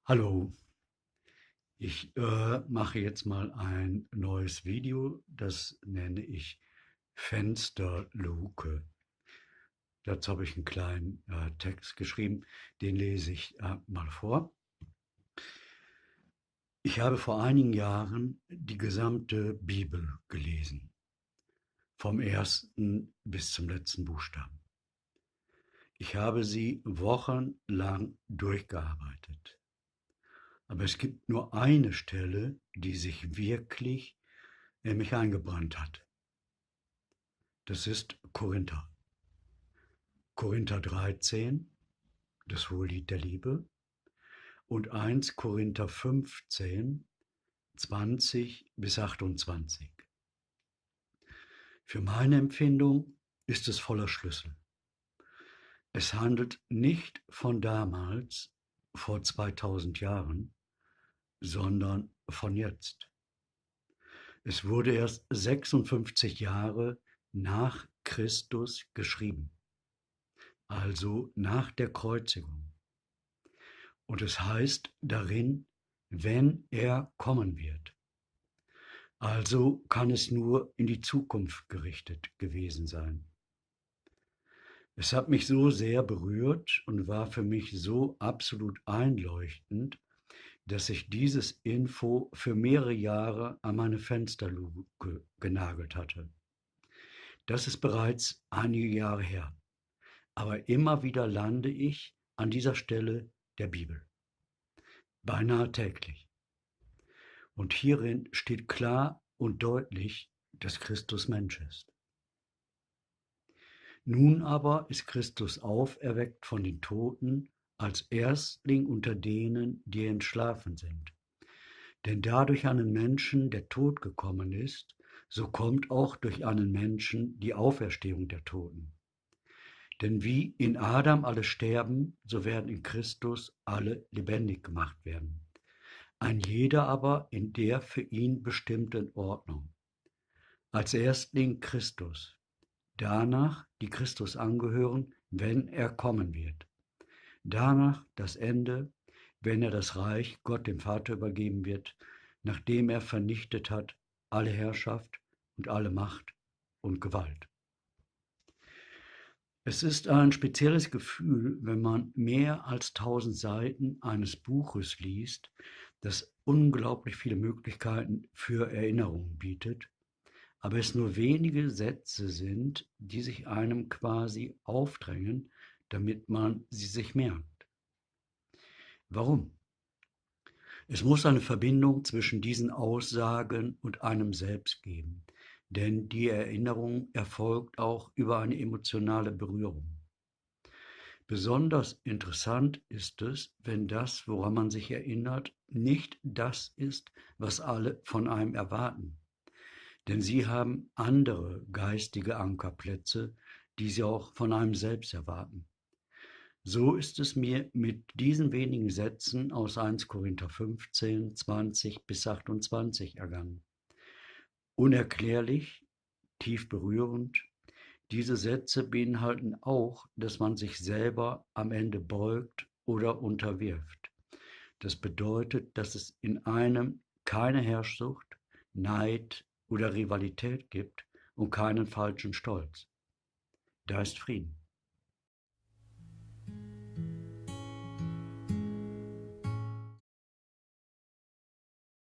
Hallo, ich mache jetzt mal ein neues Video, das nenne ich Fensterluke. Dazu habe ich einen kleinen Text geschrieben, den lese ich mal vor. Ich habe vor einigen Jahren die gesamte Bibel gelesen, vom ersten bis zum letzten Buchstaben. Ich habe sie wochenlang durchgearbeitet. Aber es gibt nur eine Stelle, die sich wirklich in mich eingebrannt hat. Das ist Korinther. Korinther 13, das Hohelied der Liebe, und 1 Korinther 15, 20 bis 28. Für meine Empfindung ist es voller Schlüssel. Es handelt nicht von damals, vor 2000 Jahren, sondern von jetzt. Es wurde erst 56 Jahre nach Christus geschrieben, also nach der Kreuzigung. Und es heißt darin, wenn er kommen wird. Also kann es nur in die Zukunft gerichtet gewesen sein. Es hat mich so sehr berührt und war für mich so absolut einleuchtend, dass ich dieses Info für mehrere Jahre an meine Fensterluke genagelt hatte. Das ist bereits einige Jahre her. Aber immer wieder lande ich an dieser Stelle der Bibel. Beinahe täglich. Und hierin steht klar und deutlich, dass Christus Mensch ist. Nun aber ist Christus auferweckt von den Toten als Erstling unter denen, die entschlafen sind. Denn da durch einen Menschen der Tod gekommen ist, so kommt auch durch einen Menschen die Auferstehung der Toten. Denn wie in Adam alle sterben, so werden in Christus alle lebendig gemacht werden. Ein jeder aber in der für ihn bestimmten Ordnung. Als Erstling Christus, danach die Christus angehören, wenn er kommen wird. Danach das Ende, wenn er das Reich Gott dem Vater übergeben wird, nachdem er vernichtet hat alle Herrschaft und alle Macht und Gewalt. Es ist ein spezielles Gefühl, wenn man mehr als 1000 Seiten eines Buches liest, das unglaublich viele Möglichkeiten für Erinnerungen bietet, aber es nur wenige Sätze sind, die sich einem quasi aufdrängen, damit man sie sich merkt. Warum? Es muss eine Verbindung zwischen diesen Aussagen und einem selbst geben, denn die Erinnerung erfolgt auch über eine emotionale Berührung. Besonders interessant ist es, wenn das, woran man sich erinnert, nicht das ist, was alle von einem erwarten. Denn sie haben andere geistige Ankerplätze, die sie auch von einem selbst erwarten. So ist es mir mit diesen wenigen Sätzen aus 1 Korinther 15, 20 bis 28 ergangen. Unerklärlich, tief berührend. Diese Sätze beinhalten auch, dass man sich selber am Ende beugt oder unterwirft. Das bedeutet, dass es in einem keine Herrschsucht, Neid oder Rivalität gibt und keinen falschen Stolz. Da ist Frieden.